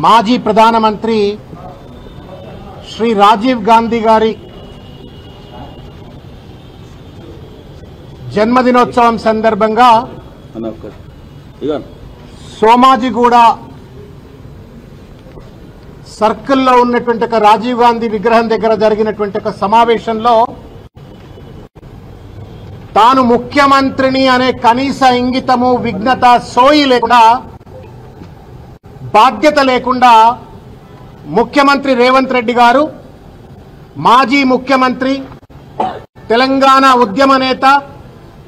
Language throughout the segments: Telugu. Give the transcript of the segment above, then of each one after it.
మాజీ ప్రధానమంత్రి శ్రీ రాజీవ్ గాంధీ గారి జన్మదినోత్సవం సందర్భంగా సోమాజిగూడ సర్కిల్లో ఉన్నటువంటి ఒక రాజీవ్ గాంధీ విగ్రహం దగ్గర జరిగినటువంటి ఒక సమావేశంలో తాను ముఖ్యమంత్రిని అనే కనీస ఇంగితము విఘ్నత సోయి లేకుండా బాధ్యత లేకుండా ముఖ్యమంత్రి రేవంత్ రెడ్డి గారు మాజీ ముఖ్యమంత్రి తెలంగాణ ఉద్యమ నేత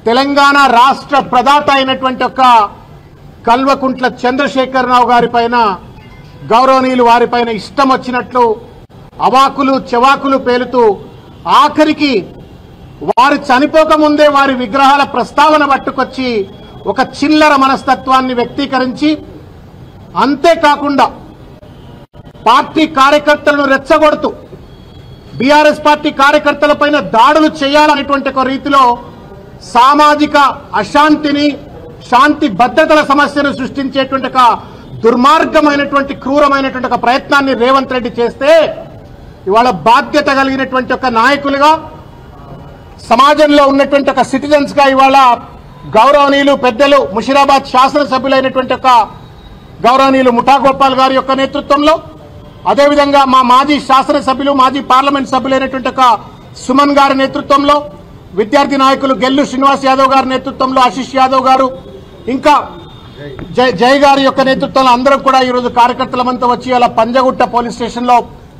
తెలంగాణ రాష్ట్ర ప్రదాత అయినటువంటి ఒక కల్వకుంట్ల చంద్రశేఖరరావు గారిపైన గౌరవనీయులు వారిపైన ఇష్టం వచ్చినట్లు అవాకులు చెవాకులు పేలుతూ ఆఖరికి వారు చనిపోకముందే వారి విగ్రహాల ప్రస్తావన పట్టుకొచ్చి ఒక చిల్లర మనస్తత్వాన్ని వ్యక్తీకరించి అంతేకాకుండా పార్టీ కార్యకర్తలను రెచ్చగొడుతూ బీఆర్ఎస్ పార్టీ కార్యకర్తలపైన దాడులు చేయాలనేటువంటి ఒక రీతిలో సామాజిక అశాంతిని శాంతి భద్రతల సమస్యను సృష్టించేటువంటి ఒక దుర్మార్గమైనటువంటి క్రూరమైనటువంటి ఒక ప్రయత్నాన్ని రేవంత్ రెడ్డి చేస్తే ఇవాళ బాధ్యత కలిగినటువంటి ఒక నాయకులుగా సమాజంలో ఉన్నటువంటి ఒక సిటిజన్స్ గా ఇవాళ గౌరవనీయులు పెద్దలు ముషిరాబాద్ శాసనసభ్యులైనటువంటి ఒక గౌరవనీయులు ముఠా గోపాల్ గారి యొక్క నేతృత్వంలో అదేవిధంగా మా మాజీ శాసనసభ్యులు మాజీ పార్లమెంట్ సభ్యులైనటువంటి ఒక సుమన్ గారి నేతృత్వంలో విద్యార్థి నాయకులు గెల్లు శ్రీనివాస్ యాదవ్ గారి నేతృత్వంలో ఆశీష్ యాదవ్ గారు ఇంకా జై గారి యొక్క నేతృత్వంలో అందరం కూడా ఈరోజు కార్యకర్తలమంతా వచ్చి అలా పంజగుట్ట పోలీస్ స్టేషన్ లో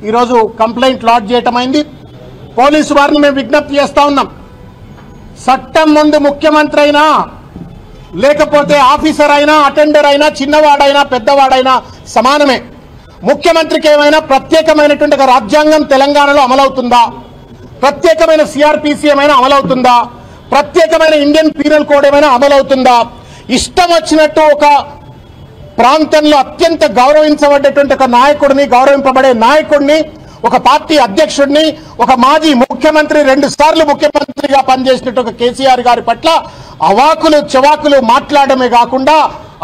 ఈరోజు కంప్లైంట్ లాడ్జ్ చేయటం అయింది. పోలీసు వారిని మేము విజ్ఞప్తి చేస్తా ఉన్నాం, చట్టం ముందు ముఖ్యమంత్రి అయినా లేకపోతే ఆఫీసర్ అయినా అటెండర్ అయినా చిన్నవాడైనా పెద్దవాడైనా సమానమే. ముఖ్యమంత్రికి ఏమైనా ప్రత్యేకమైనటువంటి ఒక రాజ్యాంగం తెలంగాణలో అమలవుతుందా, ప్రత్యేకమైన సిఆర్పిసి ఏమైనా అమలవుతుందా, ప్రత్యేకమైన ఇండియన్ పీనల్ కోడ్ ఏమైనా అమలవుతుందా? ఇష్టం వచ్చినట్టు ఒక ప్రాంతంలో అత్యంత గౌరవించబడేటువంటి ఒక నాయకుడిని, గౌరవింపబడే నాయకుడిని, ఒక పార్టీ అధ్యక్షుడిని, ఒక మాజీ ముఖ్యమంత్రి 2 సార్లు ముఖ్యమంత్రిగా పనిచేసినట్టు ఒక కేసీఆర్ గారి పట్ల అవాకులు చెవాకులు మాట్లాడమే కాకుండా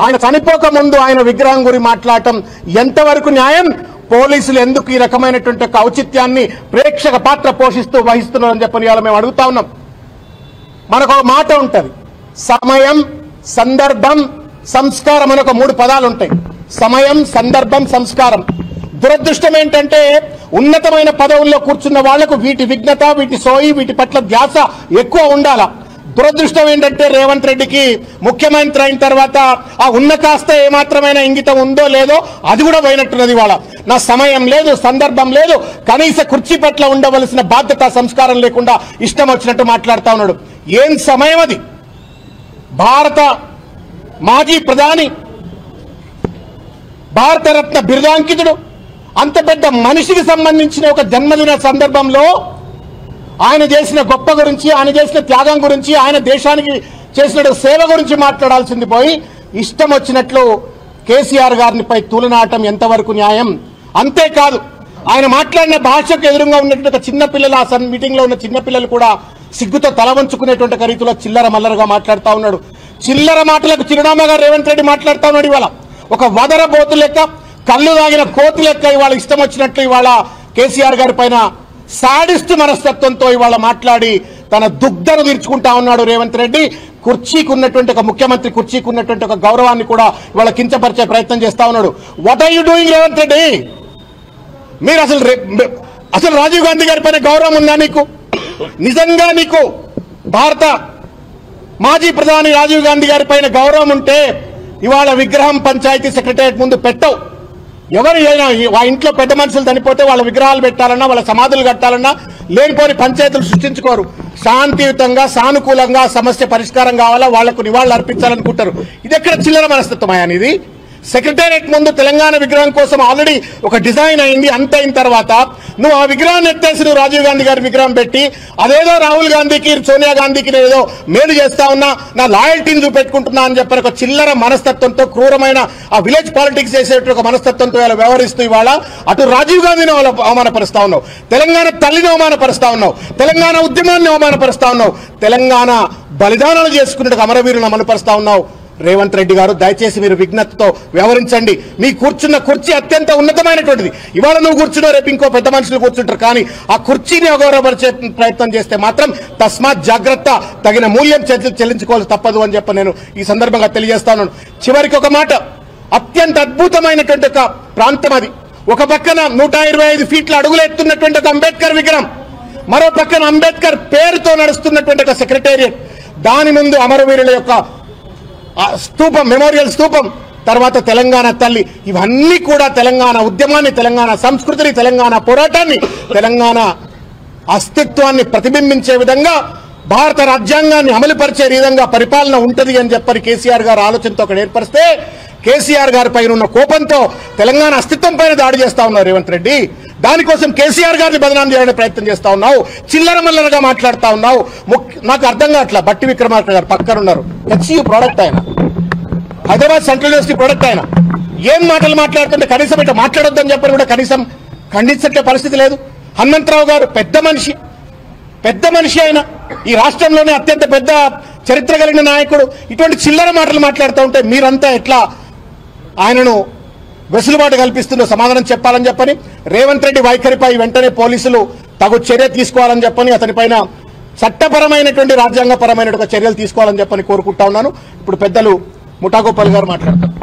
ఆయన చనిపోక ముందు ఆయన విగ్రహం గురించి మాట్లాడటం ఎంతవరకు న్యాయం? పోలీసులు ఎందుకు ఈ రకమైనటువంటి ఒక ఔచిత్యాన్ని ప్రేక్షక పాత్ర పోషిస్తూ వహిస్తున్నారని చెప్పని ఇవాళ మేము అడుగుతా ఉన్నాం. మనకు ఒక మాట ఉంటది, సమయం సందర్భం సంస్కారం అని ఒక 3 పదాలు ఉంటాయి. సమయం సందర్భం సంస్కారం. దురదృష్టం ఏంటంటే ఉన్నతమైన పదవుల్లో కూర్చున్న వాళ్లకు వీటి విఘ్నత వీటి సోయి వీటి పట్ల ధ్యాస ఎక్కువ ఉండాల. దురదృష్టం ఏంటంటే రేవంత్ రెడ్డికి ముఖ్యమంత్రి అయిన తర్వాత ఆ ఉన్న కాస్త ఏమాత్రమైన ఇంగితం ఉందో లేదో అది కూడా పోయినట్టున్నది. వాళ్ళ నా సమయం లేదు, సందర్భం లేదు, కనీస కుర్చీ పట్ల ఉండవలసిన బాధ్యత సంస్కారం లేకుండా ఇష్టం వచ్చినట్టు మాట్లాడుతా ఉన్నాడు. ఏం సమయం అది? భారత మాజీ ప్రధాని, భారతరత్న బిరుదాంకితుడు, అంత పెద్ద మనిషికి సంబంధించిన ఒక జన్మదిన సందర్భంలో ఆయన చేసిన గొప్ప గురించి, ఆయన చేసిన త్యాగం గురించి, ఆయన దేశానికి చేసిన సేవ గురించి మాట్లాడాల్సింది పోయి ఇష్టం వచ్చినట్లు కేసీఆర్ గారిపై తూలనాటం ఎంతవరకు న్యాయం? అంతేకాదు ఆయన మాట్లాడిన భాషకు ఎదురుగా ఉన్నటువంటి ఒక చిన్నపిల్లలు, ఆ మీటింగ్ లో ఉన్న చిన్నపిల్లలు కూడా సిగ్గుతో తల వంచుకునేటువంటి రీతిలో చిల్లర మల్లరగా మాట్లాడుతూ ఉన్నాడు. చిల్లర మాటలకు చిరునామాగా రేవంత్ రెడ్డి మాట్లాడుతూ ఉన్నాడు. ఇవాళ ఒక వదర బోతు లెక్క, కళ్ళు తాగిన కోతి లెక్క ఇవాళ ఇష్టం వచ్చినట్లు ఇవాళ కేసీఆర్ గారి పైన సాడిస్ట్ మనస్తత్వంతో ఇవాళ మాట్లాడి తన దుగ్ధను తీర్చుకుంటా ఉన్నాడు రేవంత్ రెడ్డి. కుర్చీకి ఉన్నటువంటి ఒక ముఖ్యమంత్రి కుర్చీకి ఉన్నటువంటి ఒక గౌరవాన్ని కూడా ఇవాళ కించపరిచే ప్రయత్నం చేస్తా ఉన్నాడు. What are you doing Revanth Reddy? మీరు అసలు రాజీవ్ గాంధీ గారి పైన గౌరవం ఉందా నీకు? నిజంగా నీకు భారత మాజీ ప్రధాని రాజీవ్ గాంధీ గారి పైన గౌరవం ఉంటే ఇవాళ విగ్రహం పంచాయతీ సెక్రటరియట్ ముందు పెట్టవు. ఎవరైనా ఆ ఇంట్లో పెద్ద మనుషులు చనిపోతే వాళ్ళ విగ్రహాలు పెట్టాలన్నా, వాళ్ళ సమాధులు కట్టాలన్నా లేనిపోని పంచాయతీలు సృష్టించుకోరు. శాంతియుతంగా సానుకూలంగా సమస్య పరిష్కారం కావాలా, వాళ్లకు నివాళులు అర్పించాలనుకుంటారు. ఇది ఎక్కడ చిల్లర మనస్తత్వం అనేది? సెక్రటేరియట్ ముందు తెలంగాణ విగ్రహం కోసం ఆల్రెడీ ఒక డిజైన్ అయింది. అంత అయిన తర్వాత నువ్వు ఆ విగ్రహాన్ని ఎత్తేసి నువ్వు రాజీవ్ గాంధీ గారి విగ్రహం పెట్టి అదేదో రాహుల్ గాంధీకి సోనియా గాంధీకి ఏదో మేలు చేస్తా ఉన్నా, నా లాయల్టీని చూపెట్టుకుంటున్నా అని చెప్పిన ఒక చిల్లర మనస్తత్వంతో, క్రూరమైన ఆ విలేజ్ పాలిటిక్స్ చేసేట ఒక మనస్తత్వంతో ఇలా వ్యవహరిస్తూ ఇవాళ అటు రాజీవ్ గాంధీని అవమానపరుస్తా ఉన్నావు, తెలంగాణ తల్లిని అవమానపరుస్తా ఉన్నావు, తెలంగాణ ఉద్యమాన్ని అవమానపరుస్తా ఉన్నావు, తెలంగాణ బలిదానాలు చేసుకున్నట్టు అమరవీరులను అమలుపరుస్తా ఉన్నావు. రేవంత్ రెడ్డి గారు దయచేసి మీరు విజ్ఞతతో వ్యవహరించండి. మీ కూర్చున్న కుర్చీ అత్యంత ఉన్నతమైనటువంటిది. ఇవాళ నువ్వు కూర్చున్నావు, రేపు ఇంకో పెద్ద మనుషులు కూర్చుంటారు. కానీ ఆ కుర్చీని అగౌరవపరిచే ప్రయత్నం చేస్తే మాత్రం తస్మాత్ జాగ్రత్త, తగిన మూల్యం చెల్లించుకోవాల్సి తప్పదు అని చెప్పి నేను ఈ సందర్భంగా తెలియజేస్తాను. చివరికి ఒక మాట, అత్యంత అద్భుతమైనటువంటి ఒక ప్రాంతం అది. ఒక పక్కన 125 ఫీట్ల అడుగులు ఎత్తున్నటువంటి ఒక అంబేద్కర్ విగ్రహం, మరో పక్కన అంబేద్కర్ పేరుతో నడుస్తున్నటువంటి ఒక సెక్రటేరియట్, దాని ముందు అమరవీరుల యొక్క స్తూపం, మెమోరియల్ స్తూపం, తర్వాత తెలంగాణ తల్లి. ఇవన్నీ కూడా తెలంగాణ ఉద్యమాన్ని, తెలంగాణ సంస్కృతిని, తెలంగాణ పోరాటాన్ని, తెలంగాణ అస్తిత్వాన్ని ప్రతిబింబించే విధంగా, భారత రాజ్యాంగాన్ని అమలుపరిచే విధంగా పరిపాలన ఉంటది అని చెప్పని కేసీఆర్ గారు ఆలోచనతో అక్కడ ఏర్పరిస్తే, కేసీఆర్ గారి పైన ఉన్న కోపంతో తెలంగాణ అస్తిత్వం పైన దాడి చేస్తా ఉన్నారు రేవంత్ రెడ్డి. దానికోసం కేసీఆర్ గారిని బదనాం చేయాలని ప్రయత్నం చేస్తా ఉన్నావు, చిల్లర మల్లరగా మాట్లాడుతా ఉన్నావు. నాకు అర్థం కావట్లా. బట్టి విక్రమార్క గారు పక్కన ఉన్నారు, హెచ్యూ ప్రోడక్ట్ ఆయన, హైదరాబాద్ సెంట్రల్ యూనివర్సిటీ ప్రోడక్ట్ ఆయన. ఏం మాటలు మాట్లాడుతుంటే కనీసం ఇట్లా మాట్లాడొద్దని చెప్పని కూడా కనీసం ఖండించే పరిస్థితి లేదు. హనుమంతరావు గారు పెద్ద మనిషి ఆయన, ఈ రాష్ట్రంలోనే అత్యంత పెద్ద చరిత్ర కలిగిన నాయకుడు. ఇటువంటి చిల్లర మాటలు మాట్లాడుతూ ఉంటే మీరంతా ఎట్లా ఆయనను వెసులుబాటు కల్పిస్తుందో సమాధానం చెప్పాలని చెప్పని, రేవంత్ రెడ్డి వైఖరిపై వెంటనే పోలీసులు తగు చర్య తీసుకోవాలని చెప్పని, అతనిపైన చట్టపరమైనటువంటి రాజ్యాంగపరమైనటువంటి చర్యలు తీసుకోవాలని చెప్పని కోరుకుంటా ఉన్నాను. ఇప్పుడు పెద్దలు ముఠాగోపాల్ గారు మాట్లాడతారు.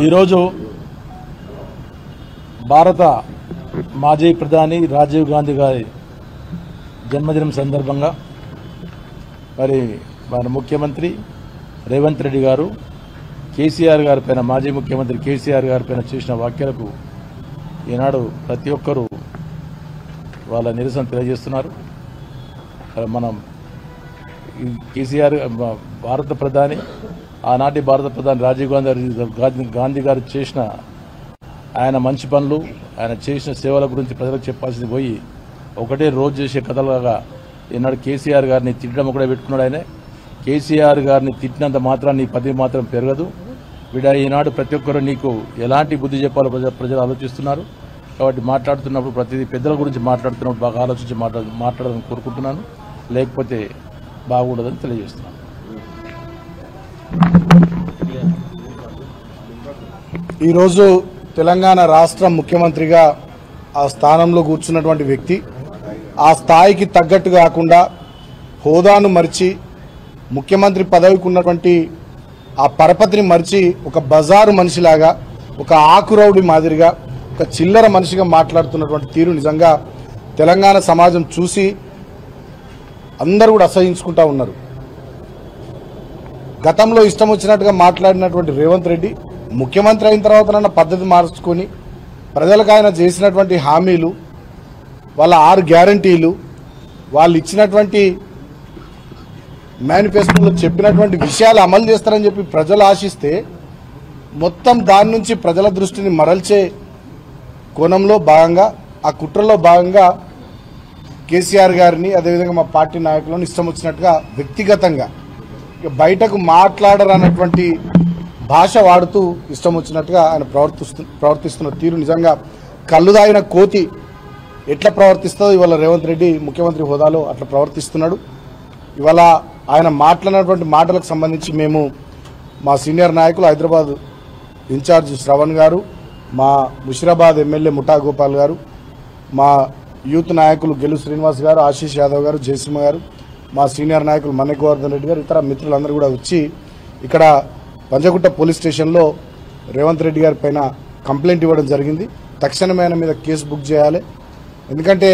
ఈరోజు భారత మాజీ ప్రధాని రాజీవ్ గాంధీ గారి జన్మదినం సందర్భంగా మరి మన ముఖ్యమంత్రి రేవంత్ రెడ్డి గారు కేసీఆర్ గారి పైన, మాజీ ముఖ్యమంత్రి కేసీఆర్ గారి పైన చేసిన వ్యాఖ్యలకు ఈనాడు ప్రతి ఒక్కరూ వాళ్ళ నిరసన తెలియజేస్తున్నారు. మనం కేసీఆర్ భారత ప్రధాని, ఆనాటి భారత ప్రధాని రాజీవ్ గాంధీ గారు చేసిన ఆయన మంచి పనులు, ఆయన చేసిన సేవల గురించి ప్రజలకు చెప్పాల్సింది పోయి ఒకటే రోజు చేసే కథలుగా ఈనాడు కేసీఆర్ గారిని తిట్టడం ఒకటే పెట్టుకున్నాడు. ఆయనే కేసీఆర్ గారిని తిట్టినంత మాత్రం నీ పదవి మాత్రం పెరగదు బిడ్డ. ఈనాడు ప్రతి ఒక్కరు నీకు ఎలాంటి బుద్ధి చెప్పాలో ప్రజలు ఆలోచిస్తున్నారు. కాబట్టి మాట్లాడుతున్నప్పుడు ప్రతిదీ పెద్దల గురించి మాట్లాడుతున్నప్పుడు బాగా ఆలోచించి మాట్లాడాలని కోరుకుంటున్నాను, లేకపోతే బాగుండదని తెలియజేస్తున్నాను. ఈరోజు తెలంగాణ రాష్ట్ర ముఖ్యమంత్రిగా ఆ స్థానంలో కూర్చున్నటువంటి వ్యక్తి ఆ స్థాయికి తగ్గట్టు కాకుండా హోదాను మరిచి, ముఖ్యమంత్రి పదవికి ఉన్నటువంటి ఆ పరపతిని మరిచి ఒక బజారు మనిషిలాగా, ఒక ఆకురౌడి మాదిరిగా, ఒక చిల్లర మనిషిగా మాట్లాడుతున్నటువంటి తీరు నిజంగా తెలంగాణ సమాజం చూసి అందరూ కూడా అసహించుకుంటా ఉన్నారు. గతంలో ఇష్టం వచ్చినట్టుగా మాట్లాడినటువంటి రేవంత్ రెడ్డి ముఖ్యమంత్రి అయిన తర్వాత పద్ధతి మార్చుకొని ప్రజలకు ఆయన చేసినటువంటి హామీలు, వాళ్ళ 6 గ్యారంటీలు, వాళ్ళు ఇచ్చినటువంటి మేనిఫెస్టోలో చెప్పినటువంటి విషయాలు అమలు చేస్తారని చెప్పి ప్రజలు ఆశిస్తే మొత్తం దాని నుంచి ప్రజల దృష్టిని మరల్చే కోణంలో భాగంగా, ఆ కుట్రలో భాగంగా కేసీఆర్ గారిని, అదేవిధంగా మా పార్టీ నాయకులను ఇష్టం వచ్చినట్టుగా వ్యక్తిగతంగా బయటకు మాట్లాడరన్నటువంటి భాష వాడుతూ ఇష్టం వచ్చినట్టుగా ఆయన ప్రవర్తిస్తున్న తీరు నిజంగా కళ్ళుదాగిన కోతి ఎట్లా ప్రవర్తిస్తుందో ఇవాళ రేవంత్ రెడ్డి ముఖ్యమంత్రి హోదాలో అట్లా ప్రవర్తిస్తున్నాడు. ఇవాళ ఆయన మాట్లాడినటువంటి మాటలకు సంబంధించి మేము మా సీనియర్ నాయకులు హైదరాబాద్ ఇన్ఛార్జ్ శ్రవణ్ గారు, మా ముషిరాబాద్ ఎమ్మెల్యే ముఠా గోపాల్ గారు, మా యూత్ నాయకులు గెలు శ్రీనివాస్ గారు, ఆశీష్ యాదవ్ గారు, జయసింహ గారు, మా సీనియర్ నాయకులు మన్నె గోవర్ధన్ రెడ్డి గారు, ఇతర మిత్రులందరూ కూడా వచ్చి ఇక్కడ పంజగుట్ట పోలీస్ స్టేషన్లో రేవంత్ రెడ్డి గారి పైన కంప్లైంట్ ఇవ్వడం జరిగింది. తక్షణమే ఆయన మీద కేసు బుక్ చేయాలి. ఎందుకంటే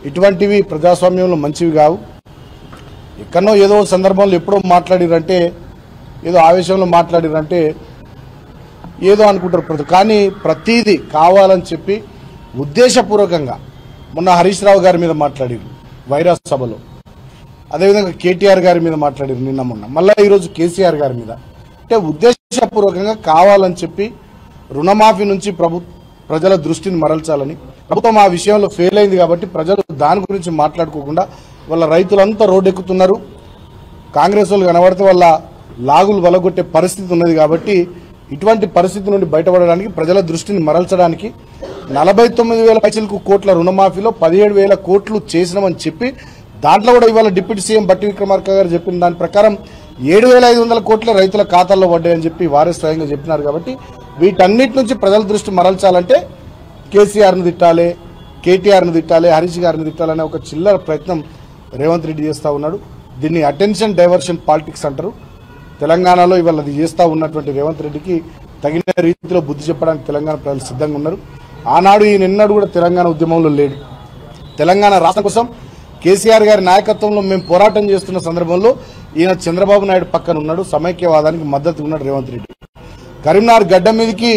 ఇటువంటివి ప్రజాస్వామ్యంలో మంచివి కావు. ఎక్కడో ఏదో సందర్భంలో ఎప్పుడో మాట్లాడిరంటే, ఏదో ఆవేశంలో మాట్లాడిరంటే ఏదో అనుకుంటారు ప్రజలు. కానీ ప్రతిదీ కావాలని చెప్పి ఉద్దేశపూర్వకంగా మొన్న హరీష్ రావు గారి మీద మాట్లాడారు వైరాస్ సభలో, అదేవిధంగా కేటీఆర్ గారి మీద మాట్లాడారు నిన్న మొన్న, మళ్ళీ ఈరోజు కేసీఆర్ గారి మీద. అంటే ఉద్దేశపూర్వకంగా కావాలని చెప్పి రుణమాఫీ నుంచి ప్రజల దృష్టిని మరల్చాలని, ప్రభుత్వం ఆ విషయంలో ఫెయిల్ అయింది కాబట్టి ప్రజలు దాని గురించి మాట్లాడుకోకుండా వాళ్ళ రైతులంతా రోడ్డెక్కుతున్నారు. కాంగ్రెస్ వాళ్ళు కనబడితే వాళ్ళ లాగులు వలగొట్టే పరిస్థితి ఉన్నది. కాబట్టి ఇటువంటి పరిస్థితి నుండి బయటపడడానికి, ప్రజల దృష్టిని మరల్చడానికి 49,000 కోట్ల రుణమాఫీలో 17,000 కోట్లు చేసినామని చెప్పి దాంట్లో కూడా ఇవాళ డిప్యూటీ సీఎం బట్టి విక్రమార్క గారు చెప్పిన దాని ప్రకారం 7,500 కోట్ల రైతుల ఖాతాల్లో పడ్డాయని చెప్పి వారే స్వయంగా చెప్పినారు. కాబట్టి వీటన్నిటి నుంచి ప్రజల దృష్టి మరల్చాలంటే కేసీఆర్ను తిట్టాలి, కేటీఆర్ను తిట్టాలి, హరీష్ గారిని తిట్టాలనే ఒక చిల్లర ప్రయత్నం రేవంత్ రెడ్డి చేస్తూ ఉన్నాడు. దీన్ని అటెన్షన్ డైవర్షన్ పాలిటిక్స్ అంటారు. తెలంగాణలో ఇవాళ అది చేస్తూ ఉన్నటువంటి రేవంత్ రెడ్డికి తగిన రీతిలో బుద్ధి చెప్పడానికి తెలంగాణ ప్రజలు సిద్ధంగా ఉన్నారు. ఆనాడు ఈయన ఎన్నడూ కూడా తెలంగాణ ఉద్యమంలో లేడు. తెలంగాణ రాష్ట్రం కోసం కేసీఆర్ గారి నాయకత్వంలో మేము పోరాటం చేస్తున్న సందర్భంలో ఈయన చంద్రబాబు నాయుడు పక్కన ఉన్నాడు. సమైక్యవాదానికి మద్దతు ఉన్నాడు రేవంత్ రెడ్డి. కరీంనగర్ గడ్డ మీదకి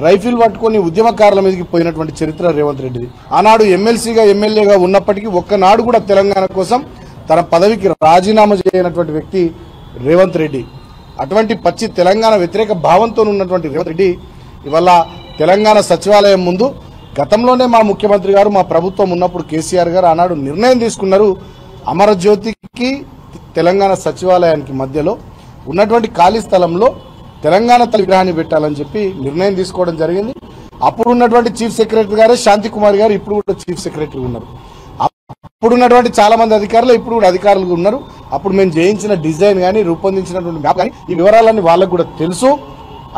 రైఫిల్ పట్టుకుని ఉద్యమకారుల మీదకి పోయినటువంటి చరిత్ర రేవంత్ రెడ్డిది. ఆనాడు ఎమ్మెల్సీగా ఎమ్మెల్యేగా ఉన్నప్పటికీ ఒక్కనాడు కూడా తెలంగాణ కోసం తన పదవికి రాజీనామా చేయనటువంటి వ్యక్తి రేవంత్ రెడ్డి. అటువంటి పచ్చి తెలంగాణ వ్యతిరేక భావంతో ఉన్నటువంటి రేవంత్ రెడ్డి ఇవాళ తెలంగాణ సచివాలయం ముందు గతంలోనే మా ముఖ్యమంత్రి గారు మా ప్రభుత్వం ఉన్నప్పుడు కేసీఆర్ గారు ఆనాడు నిర్ణయం తీసుకున్నారు. అమరజ్యోతికి తెలంగాణ సచివాలయానికి మధ్యలో ఉన్నటువంటి ఖాళీ స్థలంలో తెలంగాణ తల్లి విగ్రహాన్ని పెట్టాలని చెప్పి నిర్ణయం తీసుకోవడం జరిగింది. అప్పుడు ఉన్నటువంటి చీఫ్ సెక్రటరీ గారే శాంతి కుమార్ గారు ఇప్పుడు కూడా చీఫ్ సెక్రటరీ ఉన్నారు. అప్పుడు ఉన్నటువంటి చాలా మంది అధికారులు ఇప్పుడు కూడా అధికారులు ఉన్నారు. అప్పుడు మేము చేయించిన డిజైన్ కానీ రూపొందించినటువంటి మ్యాప్ కానీ ఈ వివరాలన్నీ వాళ్ళకు కూడా తెలుసు.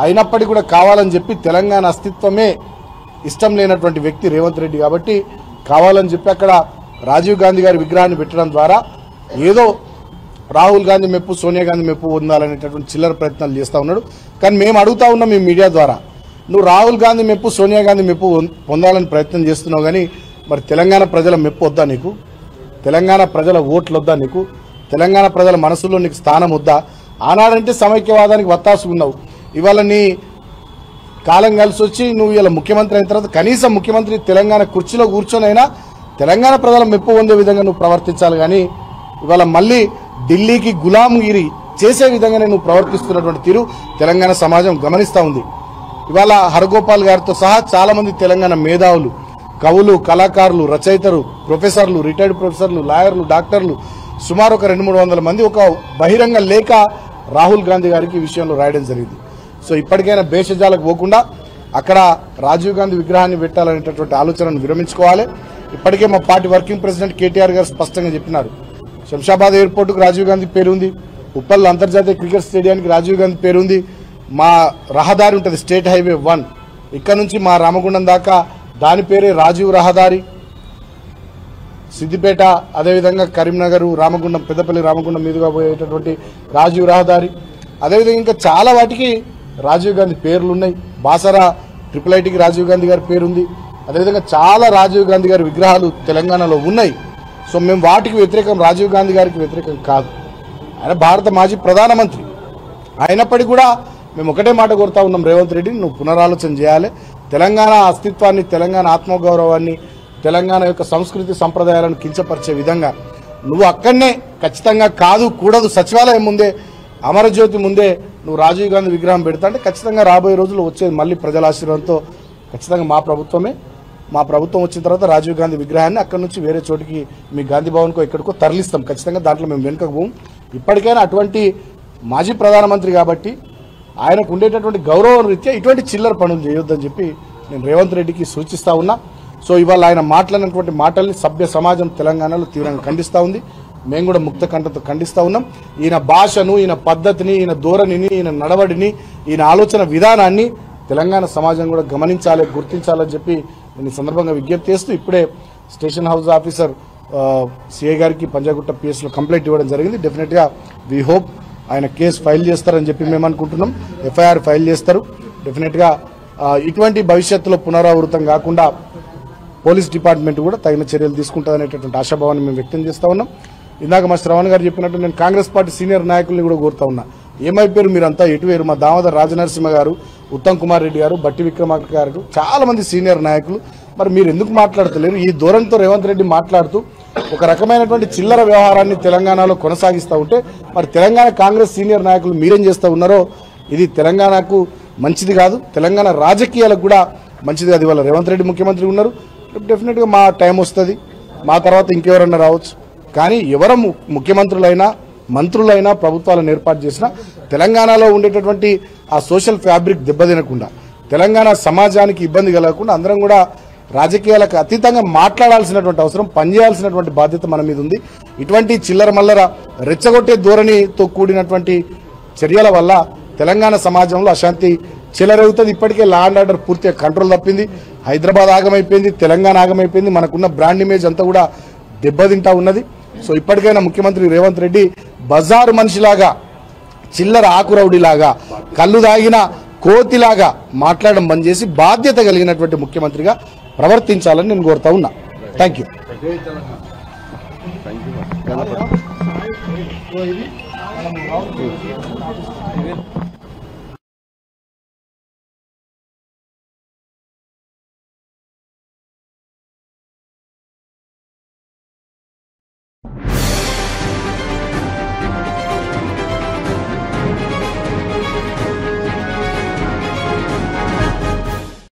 అయినప్పటికీ కూడా కావాలని చెప్పి తెలంగాణ అస్తిత్వమే ఇష్టం లేనటువంటి వ్యక్తి రేవంత్ రెడ్డి. కాబట్టి కావాలని చెప్పి అక్కడ రాజీవ్ గాంధీ గారి విగ్రహాన్ని పెట్టడం ద్వారా ఏదో రాహుల్ గాంధీ మెప్పు, సోనియా గాంధీ మెప్పు పొందాలనేటటువంటి చిల్లర ప్రయత్నాలు చేస్తూ ఉన్నాడు. కానీ మేము అడుగుతా ఉన్నాం మీ మీడియా ద్వారా, నువ్వు రాహుల్ గాంధీ మెప్పు, సోనియా గాంధీ మెప్పు పొందాలని ప్రయత్నం చేస్తున్నావు కానీ మరి తెలంగాణ ప్రజల మెప్పు వద్దా నీకు? తెలంగాణ ప్రజల ఓట్లు వద్దా నీకు? తెలంగాణ ప్రజల మనసులో నీకు స్థానం వద్దా? ఆనాడంటే సమైక్యవాదానికి వత్తాసు ఉన్నావు. ఇవాళ నీ కాలం కలిసి వచ్చి నువ్వు ఇలా ముఖ్యమంత్రి అయిన తర్వాత కనీసం ముఖ్యమంత్రి తెలంగాణ కుర్చీలో కూర్చొనైనా తెలంగాణ ప్రజల మెప్పు పొందే విధంగా నువ్వు ప్రవర్తించాలి. కానీ ఇవాళ మళ్ళీ ఢిల్లీకి గులాంగిరి చేసే విధంగానే నువ్వు ప్రవర్తిస్తున్నటువంటి తీరు తెలంగాణ సమాజం గమనిస్తూ ఉంది. ఇవాళ హరగోపాల్ గారితో సహా చాలా మంది తెలంగాణ మేధావులు, కవులు, కళాకారులు, రచయితలు, ప్రొఫెసర్లు, రిటైర్డ్ ప్రొఫెసర్లు, లాయర్లు, డాక్టర్లు సుమారు ఒక 200-300 మంది ఒక బహిరంగ లేఖ రాహుల్ గాంధీ గారికి ఈ విషయంలో రాయడం జరిగింది. సో ఇప్పటికైనా భేషజాలకు పోకుండా అక్కడ రాజీవ్ గాంధీ విగ్రహాన్ని పెట్టాలనేటటువంటి ఆలోచనను విరమించుకోవాలి. ఇప్పటికే మా పార్టీ వర్కింగ్ ప్రెసిడెంట్ కేటీఆర్ గారు స్పష్టంగా చెప్పినారు. శంషాబాద్ ఎయిర్పోర్టుకు రాజీవ్ గాంధీ పేరుంది, ఉప్పల్ అంతర్జాతీయ క్రికెట్ స్టేడియానికి రాజీవ్ గాంధీ పేరుంది, మా రహదారి ఉంటుంది స్టేట్ హైవే 1 ఇక్కడ నుంచి మా రామగుండం దాకా దాని పేరే రాజీవ్ రహదారి. సిద్దిపేట అదేవిధంగా కరీంనగర్, రామగుండం, పెద్దపల్లి రామగుండం మీదుగా పోయేటటువంటి రాజీవ్ రహదారి, అదేవిధంగా ఇంకా చాలా వాటికి రాజీవ్ గాంధీ పేర్లు ఉన్నాయి. బాసరా IIITకి రాజీవ్ గాంధీ గారి పేరుంది. అదేవిధంగా చాలా రాజీవ్ గాంధీ గారి విగ్రహాలు తెలంగాణలో ఉన్నాయి. సో మేము వాటికి వ్యతిరేకం, రాజీవ్ గాంధీ గారికి వ్యతిరేకం కాదు. ఆయన భారత మాజీ ప్రధానమంత్రి అయినప్పటికీ కూడా మేము ఒకటే మాట కోరుతా ఉన్నాం, రేవంత్ రెడ్డిని నువ్వు పునరాలోచన చేయాలి. తెలంగాణ అస్తిత్వాన్ని, తెలంగాణ ఆత్మగౌరవాన్ని, తెలంగాణ యొక్క సంస్కృతి సంప్రదాయాలను కించపరిచే విధంగా నువ్వు అక్కడనే ఖచ్చితంగా కాదు కూడదు సచివాలయం ముందే, అమరజ్యోతి ముందే నువ్వు రాజీవ్ గాంధీ విగ్రహం పెడతా అంటే ఖచ్చితంగా రాబోయే రోజుల్లో వచ్చేది మళ్ళీ ప్రజల ఆశీర్వాదంతో ఖచ్చితంగా మా ప్రభుత్వమే. మా ప్రభుత్వం వచ్చిన తర్వాత రాజీవ్ గాంధీ విగ్రహాన్ని అక్కడి నుంచి వేరే చోటికి మీ గాంధీ భవన్కో ఎక్కడికో తరలిస్తాం. ఖచ్చితంగా దాంట్లో మేము వెనుకకు పోం. ఇప్పటికైనా అటువంటి మాజీ ప్రధానమంత్రి కాబట్టి ఆయనకు ఉండేటటువంటి గౌరవం రీత్యా ఇటువంటి చిల్లర పనులు చేయొద్దని చెప్పి నేను రేవంత్ రెడ్డికి సూచిస్తా ఉన్నా. సో ఇవాళ ఆయన మాట్లాడినటువంటి మాటల్ని సభ్య సమాజం తెలంగాణలో తీవ్రంగా ఖండిస్తూ ఉంది. మేము కూడా ముక్త కంఠంతో ఖండిస్తూ ఉన్నాం. ఈయన భాషను, ఈయన పద్ధతిని, ఈయన ధోరణిని, ఈయన నడవడిని, ఈయన ఆలోచన విధానాన్ని తెలంగాణ సమాజం కూడా గమనించాలి, గుర్తించాలని చెప్పి నేను ఈ సందర్భంగా విజ్ఞప్తి చేస్తూ ఇప్పుడే స్టేషన్ హౌస్ ఆఫీసర్ సిఐ గారికి పంజాగుట్ట పిఎస్లో కంప్లైంట్ ఇవ్వడం జరిగింది. డెఫినెట్గా వీ హోప్ ఆయన కేసు ఫైల్ చేస్తారని చెప్పి మేము అనుకుంటున్నాం. ఎఫ్ఐఆర్ ఫైల్ చేస్తారు. డెఫినెట్గా ఇటువంటి భవిష్యత్తులో పునరావృతం కాకుండా పోలీస్ డిపార్ట్మెంట్ కూడా తగిన చర్యలు తీసుకుంటుందనేటటువంటి ఆశాభావాన్ని మేము వ్యక్తం చేస్తా ఉన్నాం. ఇందాక మా శ్రవణ్ గారు చెప్పినట్టు నేను కాంగ్రెస్ పార్టీ సీనియర్ నాయకుల్ని కూడా కోరుతా ఉన్నా, ఏమైపోయారు మీరంతా ఎటువేరు? మా దామోదర్ రాజనరసింహ గారు, ఉత్తమ్ కుమార్ రెడ్డి గారు, బట్టి విక్రమార్క గారు, చాలా మంది సీనియర్ నాయకులు, మరి మీరు ఎందుకు మాట్లాడతలేరు? ఈ ధోరణితో రేవంత్ రెడ్డి మాట్లాడుతూ ఒక రకమైనటువంటి చిల్లర వ్యవహారాన్ని తెలంగాణలో కొనసాగిస్తూ ఉంటే మరి తెలంగాణ కాంగ్రెస్ సీనియర్ నాయకులు మీరేం చేస్తూ ఉన్నారో ఇది తెలంగాణకు మంచిది కాదు, తెలంగాణ రాజకీయాలకు కూడా మంచిది కాదు. ఇవాళ రేవంత్ రెడ్డి ముఖ్యమంత్రి ఉన్నారు, డెఫినెట్గా మా టైం వస్తుంది, మా తర్వాత ఇంకెవరన్నా రావచ్చు. కానీ ఎవరు ముఖ్యమంత్రులైనా, మంత్రులైనా, ప్రభుత్వాలను ఏర్పాటు చేసినా తెలంగాణలో ఉండేటటువంటి ఆ సోషల్ ఫ్యాబ్రిక్ దెబ్బతినకుండా, తెలంగాణ సమాజానికి ఇబ్బంది కలగకుండా అందరం కూడా రాజకీయాలకు అతీతంగా మాట్లాడాల్సినటువంటి అవసరం, పనిచేయాల్సినటువంటి బాధ్యత మన మీద ఉంది. ఇటువంటి చిల్లర మల్లర రెచ్చగొట్టే ధోరణితో కూడినటువంటి చర్యల వల్ల తెలంగాణ సమాజంలో అశాంతి చెలరేగుతుంది. ఇప్పటికే లా అండ్ ఆర్డర్ పూర్తిగా కంట్రోల్ తప్పింది. హైదరాబాద్ ఆగమైపోయింది, తెలంగాణ ఆగమైపోయింది. మనకున్న బ్రాండ్ ఇమేజ్ అంతా కూడా దెబ్బతింటా ఉన్నది. సో ఇప్పటికైనా ముఖ్యమంత్రి రేవంత్ రెడ్డి బజారు మనిషిలాగా, చిల్లర ఆకురౌడిలాగా, కళ్ళు దాగిన కోతిలాగా మాట్లాడడం బంద్ చేసి బాధ్యత కలిగినటువంటి ముఖ్యమంత్రిగా ప్రవర్తించాలని నేను కోరుతా ఉన్నా. Thank you.